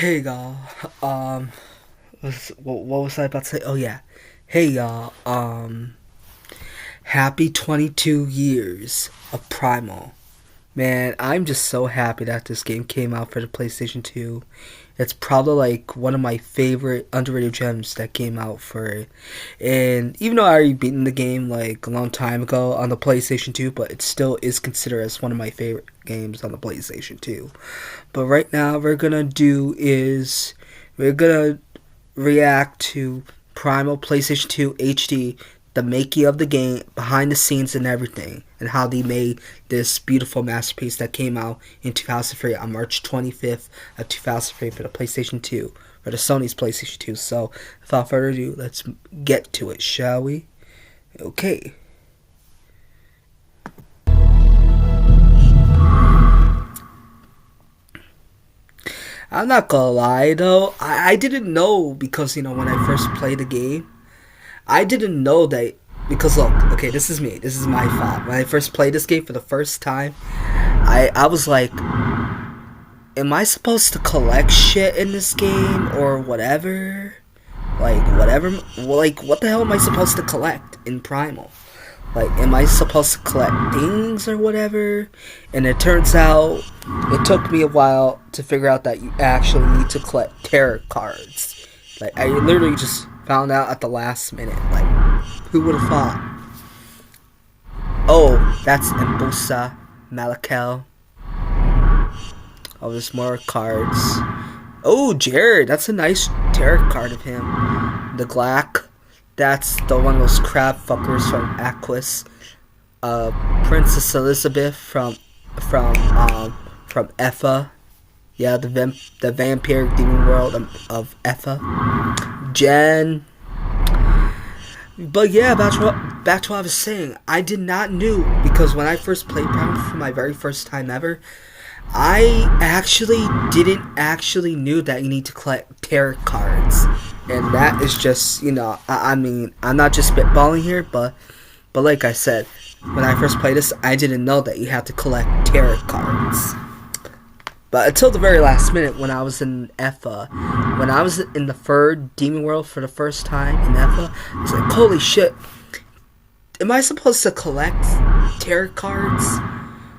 Hey y'all. What was I about to say? Oh yeah. Hey y'all. Happy 22 years of Primal. Man, I'm just so happy that this game came out for the PlayStation 2. It's probably like one of my favorite underrated gems that came out for it. And even though I already beaten the game like a long time ago on the PlayStation 2, but it still is considered as one of my favorite games on the PlayStation 2. But right now we're gonna react to Primal PlayStation 2 HD, the making of the game, behind the scenes and everything, and how they made this beautiful masterpiece that came out in 2003 on March 25th of 2003 for the PlayStation 2, for the Sony's PlayStation 2. So, without further ado, let's get to it, shall we? Okay. I'm not gonna lie though, I didn't know because, when I first played the game, I didn't know that, because look, okay, this is me. This is my fault. When I first played this game for the first time, I was like, am I supposed to collect shit in this game or whatever? Like, whatever, like, what the hell am I supposed to collect in Primal? Like, am I supposed to collect things or whatever? And it turns out, it took me a while to figure out that you actually need to collect tarot cards. Like, I literally just found out at the last minute. Like, who would have thought? Oh, that's Embusa, Malakel. Oh, there's more cards. Oh, Jared, that's a nice tarot card of him. The Glack, that's the one of those crab fuckers from Aquis. Princess Elizabeth from Effa. Yeah, the vampire demon world of Effa. Jen. But yeah, back to what I was saying. I did not knew, because when I first played Primal for my very first time ever, I didn't actually knew that you need to collect tarot cards. And that is just, I mean, I'm not just spitballing here, but like I said, when I first played this, I didn't know that you had to collect tarot cards. But until the very last minute, when I was in Effa, when I was in the third demon world for the first time in Effa, I was like, holy shit, am I supposed to collect tarot cards?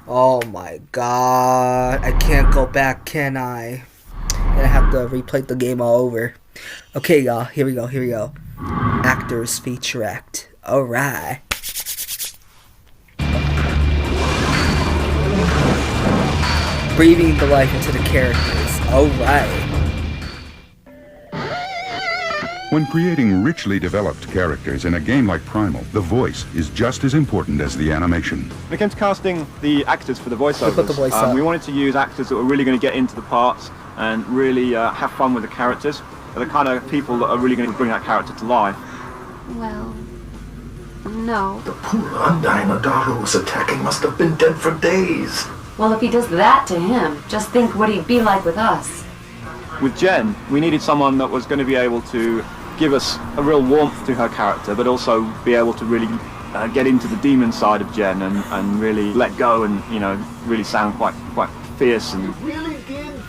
Oh my god, I can't go back, can I? I have to replay the game all over. Okay, y'all, here we go. Actors feature act. Alright. Breathing the life into the characters. Alright. When creating richly developed characters in a game like Primal, the voice is just as important as the animation. When it came to casting the actors for the voiceovers, we wanted to use actors that were really going to get into the parts and really have fun with the characters. They're the kind of people that are really going to bring that character to life. Well, no. The poor undying Adaro who's attacking must have been dead for days. Well, if he does that to him, just think what he'd be like with us. With Jen, we needed someone that was going to be able to give us a real warmth to her character, but also be able to really get into the demon side of Jen and really let go and, really sound quite fierce. And Really did?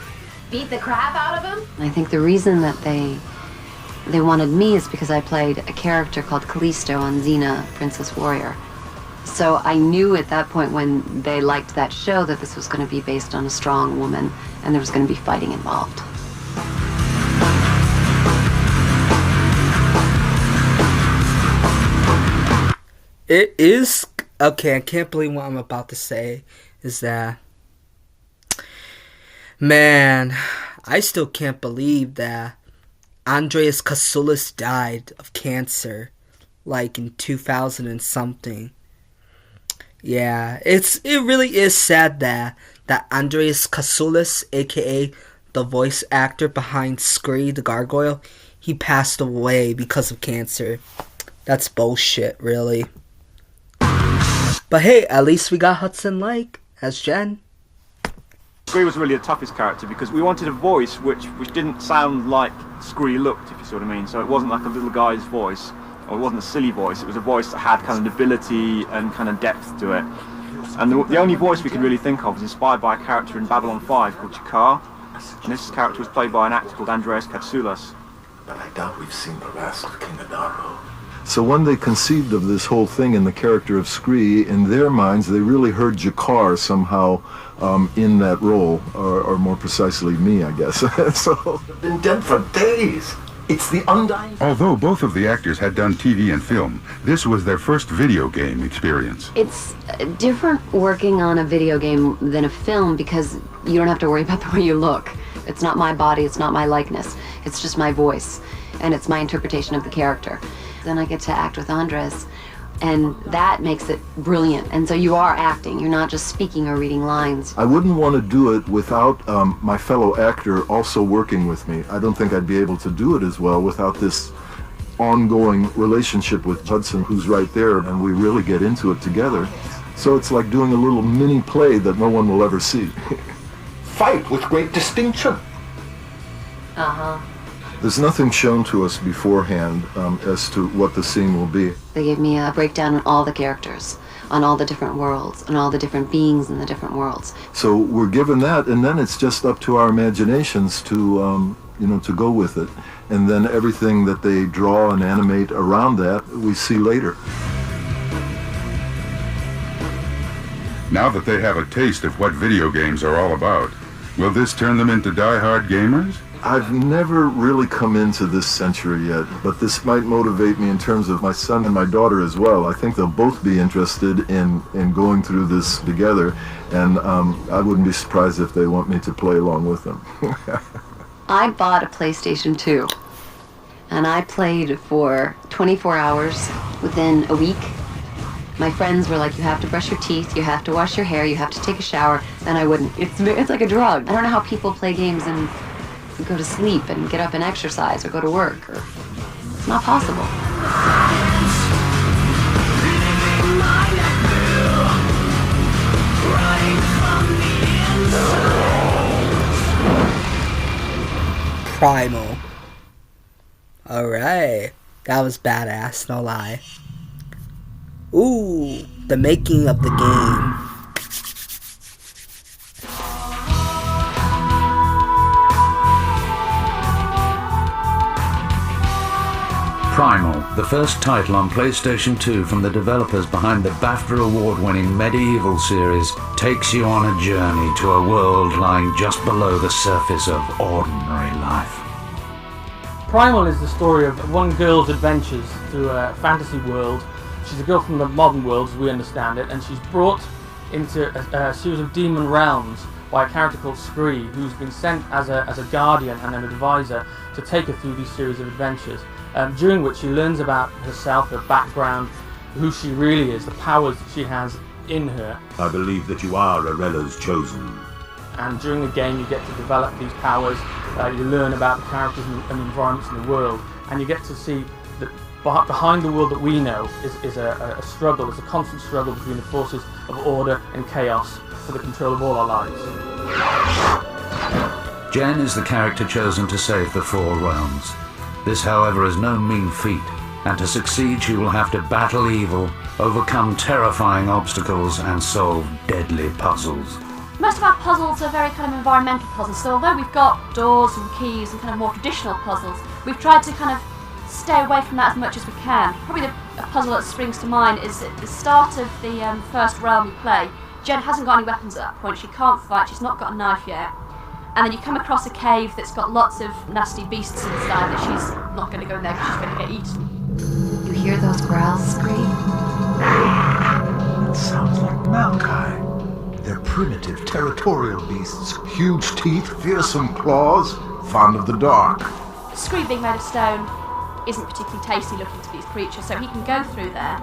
Beat the crap out of him? I think the reason that they wanted me is because I played a character called Callisto on Xena, Princess Warrior. So I knew at that point when they liked that show that this was going to be based on a strong woman and there was going to be fighting involved. It is okay. I can't believe what I'm about to say. Is that, man? I still can't believe that Andreas Kasoulas died of cancer, like in 2000 and something. Yeah, it really is sad that Andreas Kasoulas, aka the voice actor behind Scree the Gargoyle, he passed away because of cancer. That's bullshit, really. But hey, at least we got Hudson Lake as Jen. Scree was really the toughest character because we wanted a voice which didn't sound like Scree looked, if you see what I mean. So it wasn't like a little guy's voice, or it wasn't a silly voice. It was a voice that had kind of nobility and kind of depth to it. And the only voice we could really think of was inspired by a character in Babylon 5 called Chakar. And this character was played by an actor called Andreas Katsoulas. But I doubt we've seen the last of King Adargo. So when they conceived of this whole thing in the character of Scree, in their minds, they really heard Jakar somehow in that role, or more precisely me, I guess. So Been dead for days. It's the undying... Although both of the actors had done TV and film, this was their first video game experience. It's different working on a video game than a film because you don't have to worry about the way you look. It's not my body, it's not my likeness. It's just my voice, and it's my interpretation of the character. Then I get to act with Andres, and that makes it brilliant. And so you are acting, you're not just speaking or reading lines. I wouldn't want to do it without my fellow actor also working with me. I don't think I'd be able to do it as well without this ongoing relationship with Hudson, who's right there, and we really get into it together. So it's like doing a little mini play that no one will ever see. Fight with great distinction. Uh-huh. There's nothing shown to us beforehand as to what the scene will be. They gave me a breakdown on all the characters, on all the different worlds, on all the different beings in the different worlds. So we're given that, and then it's just up to our imaginations to, to go with it. And then everything that they draw and animate around that, we see later. Now that they have a taste of what video games are all about, will this turn them into die-hard gamers? I've never really come into this century yet, but this might motivate me in terms of my son and my daughter as well. I think they'll both be interested in going through this together, and I wouldn't be surprised if they want me to play along with them. I bought a PlayStation 2, and I played for 24 hours within a week. My friends were like, you have to brush your teeth, you have to wash your hair, you have to take a shower, and I wouldn't. It's like a drug. I don't know how people play games and go to sleep and get up and exercise or go to work. It's not possible. Primal. Alright. That was badass, no lie. Ooh, the making of the game. Primal, the first title on PlayStation 2 from the developers behind the BAFTA award-winning Medieval series, takes you on a journey to a world lying just below the surface of ordinary life. Primal is the story of one girl's adventures through a fantasy world. She's a girl from the modern world, as we understand it, and she's brought into a series of demon realms by a character called Scree, who's been sent as a guardian and an advisor to take her through these series of adventures. During which she learns about herself, her background, who she really is, the powers that she has in her. I believe that you are Arella's chosen. And during the game you get to develop these powers, you learn about the characters and the environments in the world, and you get to see that behind the world that we know is a struggle, it's a constant struggle between the forces of order and chaos for the control of all our lives. Jen is the character chosen to save the four realms. This, however, is no mean feat, and to succeed she will have to battle evil, overcome terrifying obstacles, and solve deadly puzzles. Most of our puzzles are very kind of environmental puzzles, so although we've got doors and keys and kind of more traditional puzzles, we've tried to kind of stay away from that as much as we can. Probably a puzzle that springs to mind is at the start of the first realm you play. Jen hasn't got any weapons at that point, she can't fight, she's not got a knife yet. And then you come across a cave that's got lots of nasty beasts inside that she's not going to go in there because she's going to get eaten. You hear those growls, Scree? It sounds like Maokai. They're primitive, territorial beasts. Huge teeth, fearsome claws, fond of the dark. Scree, being made of stone, isn't particularly tasty looking to these creatures, so he can go through there.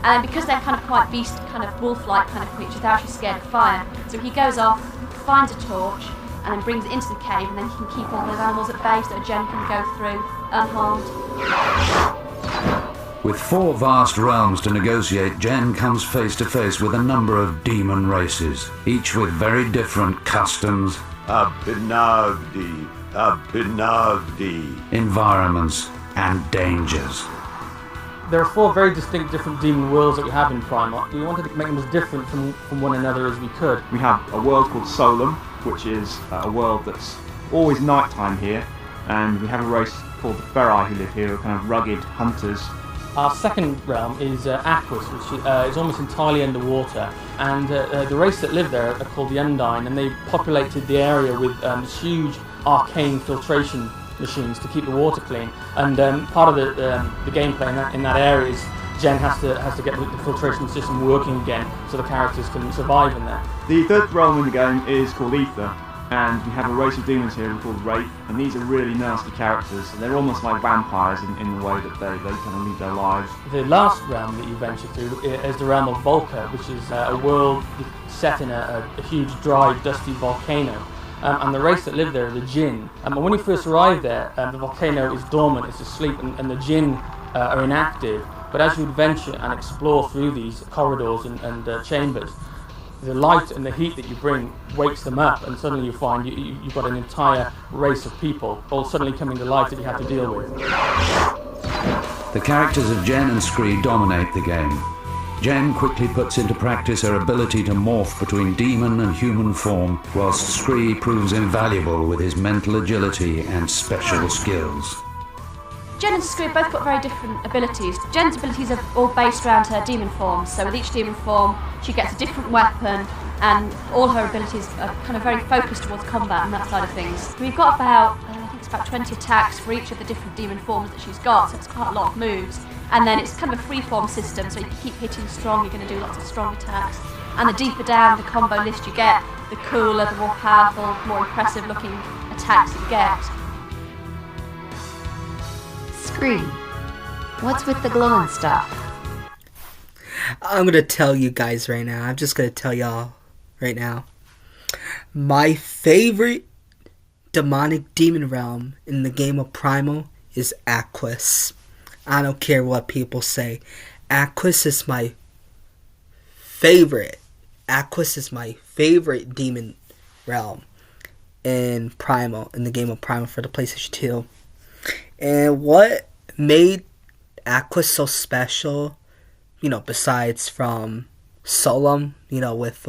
And because they're kind of quite beast, kind of wolf-like kind of creatures, they're actually scared of fire. So he goes off, finds a torch, and then brings it into the cave, and then he can keep all those animals at bay so Jen can go through unharmed. With four vast realms to negotiate, Jen comes face to face with a number of demon races, each with very different customs, Abinagdi, environments, and dangers. There are four very distinct different demon worlds that we have in Primal. We wanted to make them as different from one another as we could. We have a world called Solum, which is a world that's always nighttime here, and we have a race called the Ferai who live here, who are kind of rugged hunters. Our second realm is Aquis, which is almost entirely underwater, and the race that live there are called the Undine, and they populated the area with huge arcane filtration machines to keep the water clean. And part of the gameplay in that area is Jen has to get the filtration system working again so the characters can survive in there. The third realm in the game is called Ether, and we have a race of demons here called Wraith, and these are really nasty characters. They're almost like vampires in the way that they kind of lead their lives. The last realm that you venture through is the realm of Volca, which is a world set in a huge, dry, dusty volcano. And the race that live there are the Jinn. And when you first arrive there, the volcano is dormant, it's asleep, and the Jinn are inactive. But as you adventure and explore through these corridors and chambers, the light and the heat that you bring wakes them up, and suddenly you find you've got an entire race of people all suddenly coming to life that you have to deal with. The characters of Jen and Scree dominate the game. Jen quickly puts into practice her ability to morph between demon and human form, whilst Scree proves invaluable with his mental agility and special skills. Jen and Scree both got very different abilities. Jen's abilities are all based around her demon form, so with each demon form she gets a different weapon, and all her abilities are kind of very focused towards combat and that side of things. We've got about, I think it's about 20 attacks for each of the different demon forms that she's got, so it's quite a lot of moves. And then it's kind of a free-form system, so you can keep hitting strong, you're going to do lots of strong attacks. And the deeper down the combo list you get, the cooler, the more powerful, more impressive looking attacks you get. Scree, what's with the glowing stuff? I'm gonna tell you guys right now. I'm just gonna tell y'all right now. My favorite demonic demon realm in the game of Primal is Aquis. I don't care what people say. Aquis is my favorite. Aquis is my favorite demon realm in Primal, in the game of Primal for the PlayStation 2. And what made Aquis so special, besides from Solum, with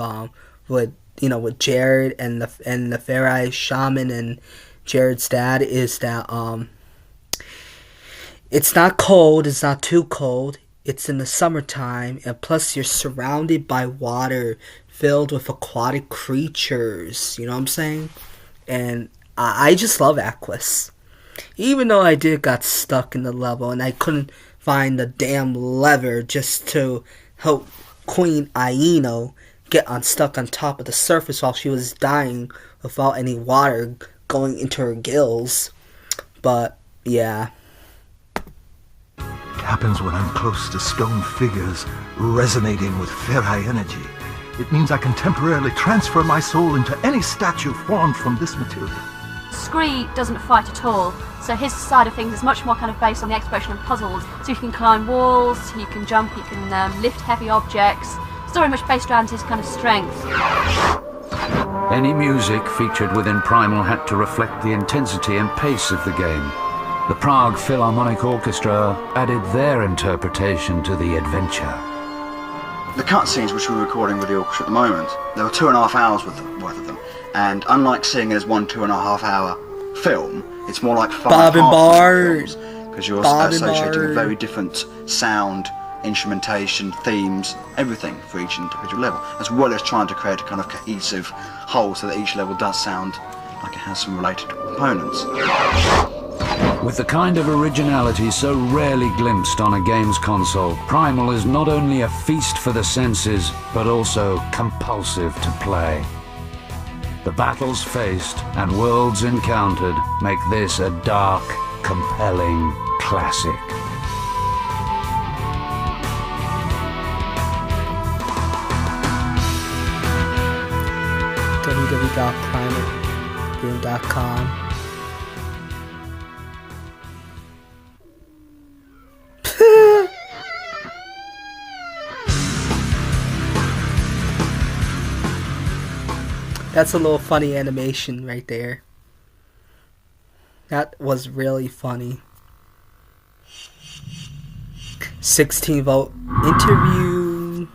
Jared and the Ferai shaman and Jared's dad, is that it's not cold, it's not too cold, it's in the summertime, and plus you're surrounded by water filled with aquatic creatures, you know what I'm saying? And I just love Aquis. Even though I got stuck in the level and I couldn't find the damn lever just to help Queen Aino get unstuck on top of the surface while she was dying without any water going into her gills. But, yeah. It happens when I'm close to stone figures resonating with Ferai energy. It means I can temporarily transfer my soul into any statue formed from this material. Scree doesn't fight at all, so his side of things is much more kind of based on the exploration of puzzles. So he can climb walls, he can jump, he can lift heavy objects. It's very much based around his kind of strength. Any music featured within Primal had to reflect the intensity and pace of the game. The Prague Philharmonic Orchestra added their interpretation to the adventure. The cutscenes which we're recording with the orchestra at the moment, there were 2.5 hours worth of them. And unlike seeing it as 2.5 hour film, it's more like 5 Bob and Bart, because you're associated with very different sound, instrumentation, themes, everything for each individual level, as well as trying to create a kind of cohesive whole so that each level does sound like it has some related components. With the kind of originality so rarely glimpsed on a games console, Primal is not only a feast for the senses, but also compulsive to play. The battles faced and worlds encountered make this a dark, compelling classic. www.primalgame.com. That's a little funny animation right there. That was really funny. 16-volt interview.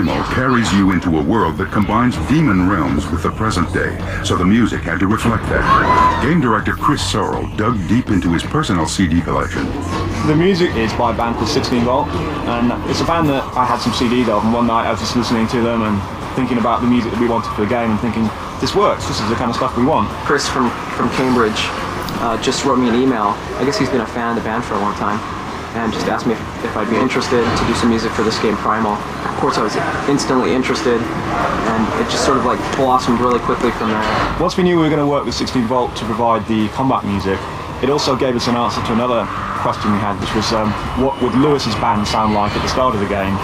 Primal carries you into a world that combines demon realms with the present day, so the music had to reflect that. Game director Chris Sorrell dug deep into his personal CD collection. The music is by a band called 16 Volt, and it's a band that I had some CDs of, and one night I was just listening to them and thinking about the music that we wanted for the game and thinking, this works, this is the kind of stuff we want. Chris from Cambridge just wrote me an email. I guess he's been a fan of the band for a long time, and just asked me if I'd be interested to do some music for this game, Primal. Of course I was instantly interested, and it just sort of like blossomed really quickly from there. Once we knew we were going to work with 16 Volt to provide the combat music, it also gave us an answer to another question we had, which was what would Lewis's band sound like at the start of the game?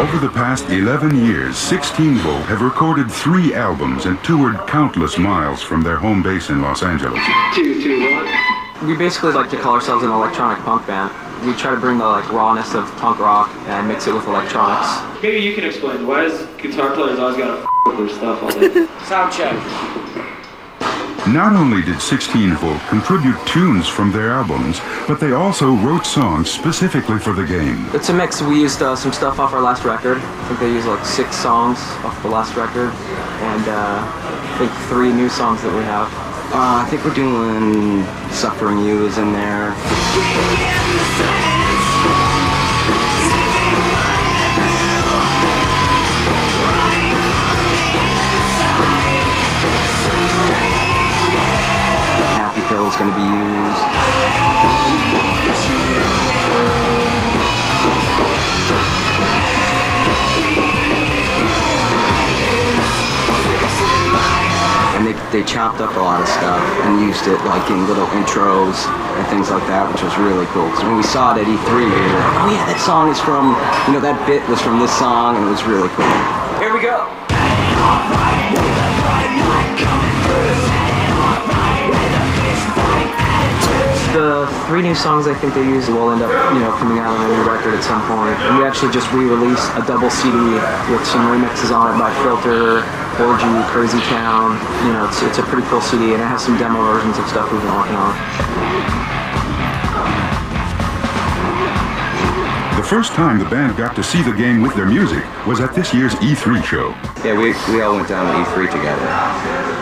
Over the past 11 years, 16 Volt have recorded 3 albums and toured countless miles from their home base in Los Angeles. 2, 2, 1. We basically like to call ourselves an electronic punk band. We try to bring the rawness of punk rock and mix it with electronics. Maybe you can explain, why does guitar players always gotta with their stuff all day? Sound check. Not only did 16 Volt contribute tunes from their albums, but they also wrote songs specifically for the game. It's a mix. We used some stuff off our last record. I think they used 6 songs off the last record, and I think 3 new songs that we have. I think we're doing Suffering You is in there. Happy Pill is going to be used. And they chopped up a lot of stuff and used it in little intros and things like that, which was really cool. Because when we saw it at E3, we were like, oh yeah, that song is from, that bit was from this song, and it was really cool. Here we go. The 3 new songs I think they used will end up, coming out on a new record at some point. And we actually just re-released a double CD with some remixes on it by Filter, Orgy, Crazy Town. It's a pretty cool CD, and it has some demo versions of stuff we've been working on. The first time the band got to see the game with their music was at this year's E3 show. Yeah, we all went down to E3 together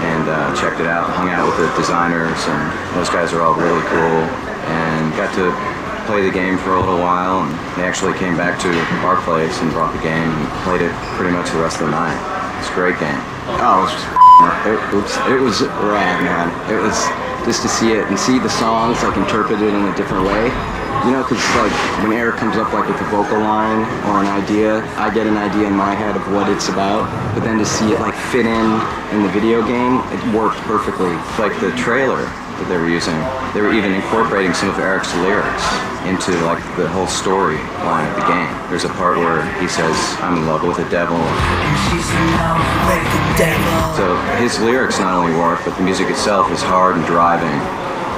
and checked it out, hung out with the designers, and those guys are all really cool, and got to play the game for a little while, and they actually came back to our place and brought the game and played it pretty much the rest of the night. It's a great game. Oh, it was rad, man. It was just to see it and see the songs interpreted in a different way. Because when Eric comes up with a vocal line or an idea, I get an idea in my head of what it's about, but then to see it fit in the video game, it worked perfectly. The trailer that they were using, they were even incorporating some of Eric's lyrics into the whole story line of the game. There's a part where he says, I'm in love with a devil. And she's in love with the devil. So his lyrics not only work, but the music itself is hard and driving.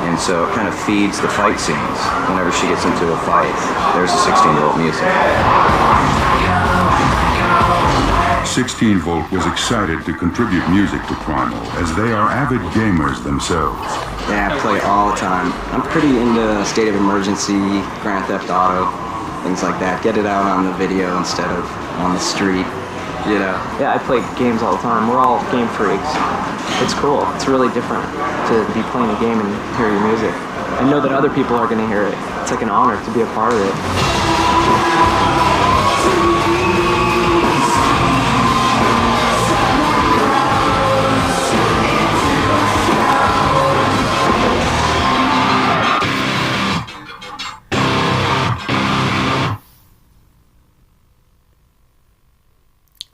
And so it kind of feeds the fight scenes. Whenever she gets into a fight, there's the 16 Volt music. 16 Volt was excited to contribute music to Primal, as they are avid gamers themselves. Yeah, I play all the time. I'm pretty into State of Emergency, Grand Theft Auto, things like that. Get it out on the video instead of on the street. Yeah, I play games all the time. We're all game freaks. It's cool. It's really different to be playing a game and hear your music. I know that other people are going to hear it. It's an honor to be a part of it.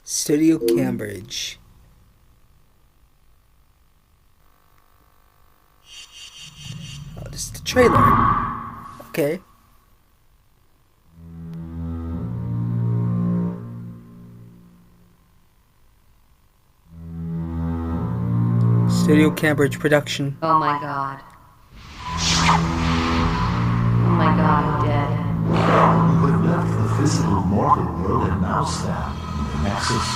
Studio Cambridge. Oh, this is the trailer. Okay. Studio Cambridge production. Oh my god. Oh my god, I'm dead. You have left the physical mortal world and now stand in the nexus,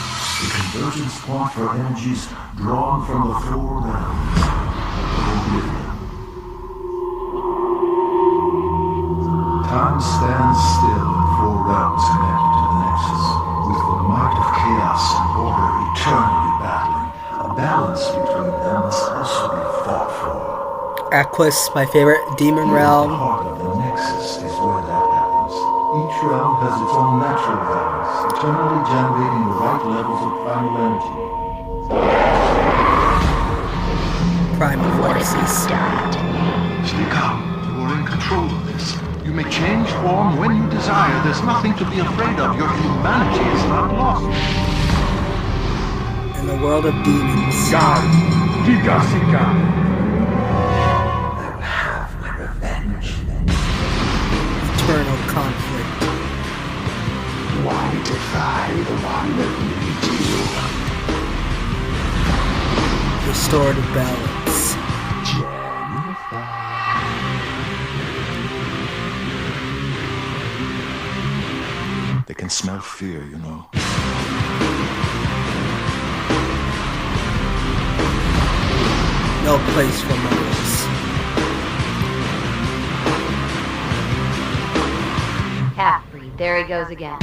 the convergence point for energies drawn from the 4 realms of oblivion. Time stands still in 4 realms Aquis, my favorite demon realm. Part of the Nexus is where that happens. Each realm has its own natural balance, eternally generating the right levels of primal energy. Primal forces. Stay calm. You are in control of this. You may change form when you desire. There's nothing to be afraid of. Your humanity is not lost. In the world of demons. God. Giga Sika. I will have my revenge. Eternal conflict. Why defy the one that needs you? Restorative balance. They can smell fear, you know. No place for mortals. Half-breed, there he goes again.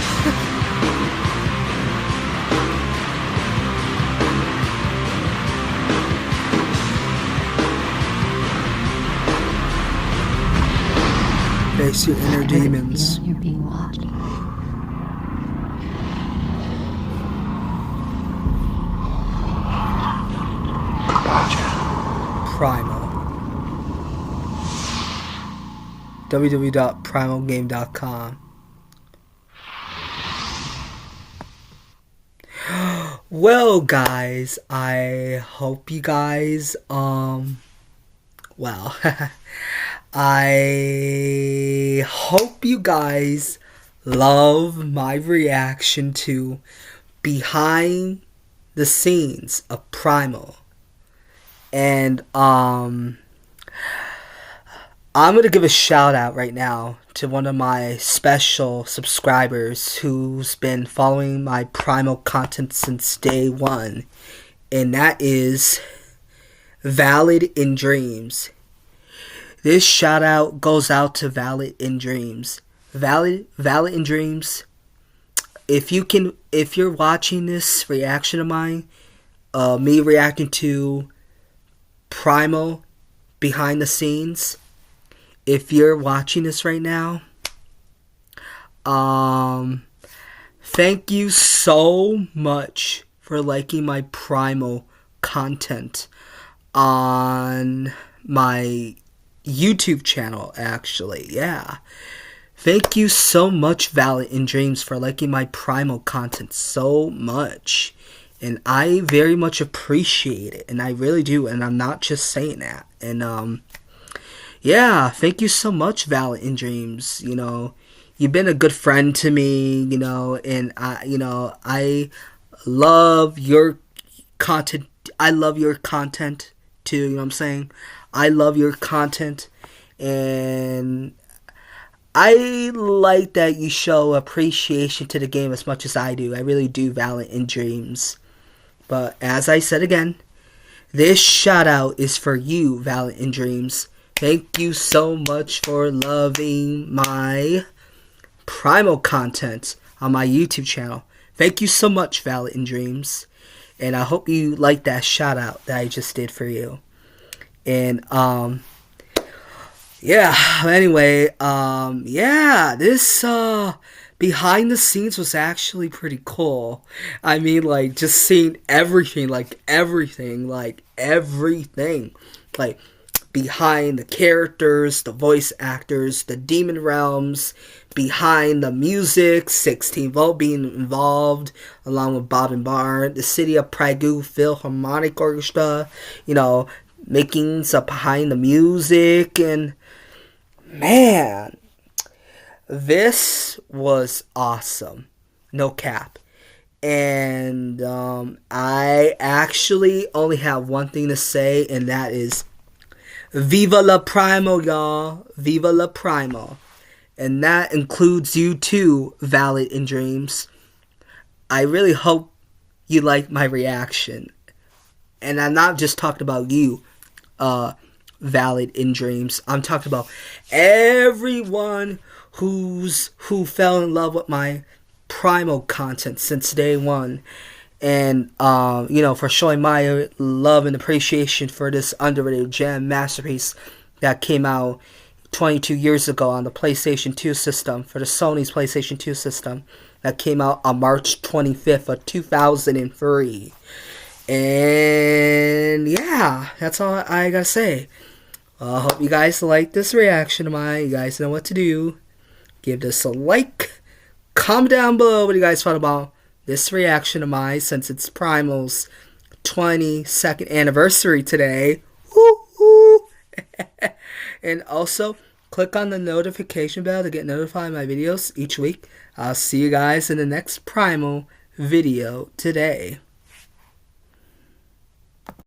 Face your inner demons. You're being watched. Primal. www.primalgame.com. Well, guys, I hope you guys, well, I hope you guys love my reaction to behind the scenes of Primal. And I'm gonna give a shout out right now to one of my special subscribers who's been following my Primal content since day one, and that is Valid in Dreams. This shout out goes out to Valid in Dreams. Valid in Dreams. If you're watching this reaction of mine, me reacting to Primal behind the scenes, if you're watching this right now, thank you so much for liking my Primal content on my YouTube channel, actually. Yeah. Thank you so much, Valid in Dreams, for liking my Primal content so much. And I very much appreciate it. And I really do. And I'm not just saying that. And, yeah, thank you so much, Valid in Dreams. You know, you've been a good friend to me, you know, and I love your content. I love your content too, you know what I'm saying? I love your content, and I like that you show appreciation to the game as much as I do. I really do, Valid in Dreams. But as I said again, this shout out is for you, Valid in Dreams. Thank you so much for loving my Primal content on my YouTube channel. Thank you so much, Valid in Dreams. And I hope you like that shout out that I just did for you. And yeah, anyway, yeah, this behind the scenes was actually pretty cool. I mean, like, just seeing everything, like behind the characters, the voice actors, the demon realms, behind the music, 16 Volt being involved, along with Bob and Barr, the City of Prague Philharmonic Orchestra, you know, makings up behind the music, and man, this was awesome. No cap. And I actually only have one thing to say, and that is Viva la Primal, y'all. Viva la Primal. And that includes you too, Valid in Dreams. I really hope you like my reaction. And I'm not just talking about you, Valid in Dreams. I'm talking about everyone who fell in love with my Primal content since day one. And, you know, for showing my love and appreciation for this underrated gem masterpiece that came out 22 years ago on the PlayStation 2 system, for the Sony's PlayStation 2 system, that came out on March 25th of 2003. And yeah, that's all I gotta say. I hope you guys like this reaction of mine. You guys know what to do. Give this a like. Comment down below what you guys thought about this reaction of mine, since it's Primal's 22nd anniversary today. Woo-hoo. And also, click on the notification bell to get notified of my videos each week. I'll see you guys in the next Primal video today.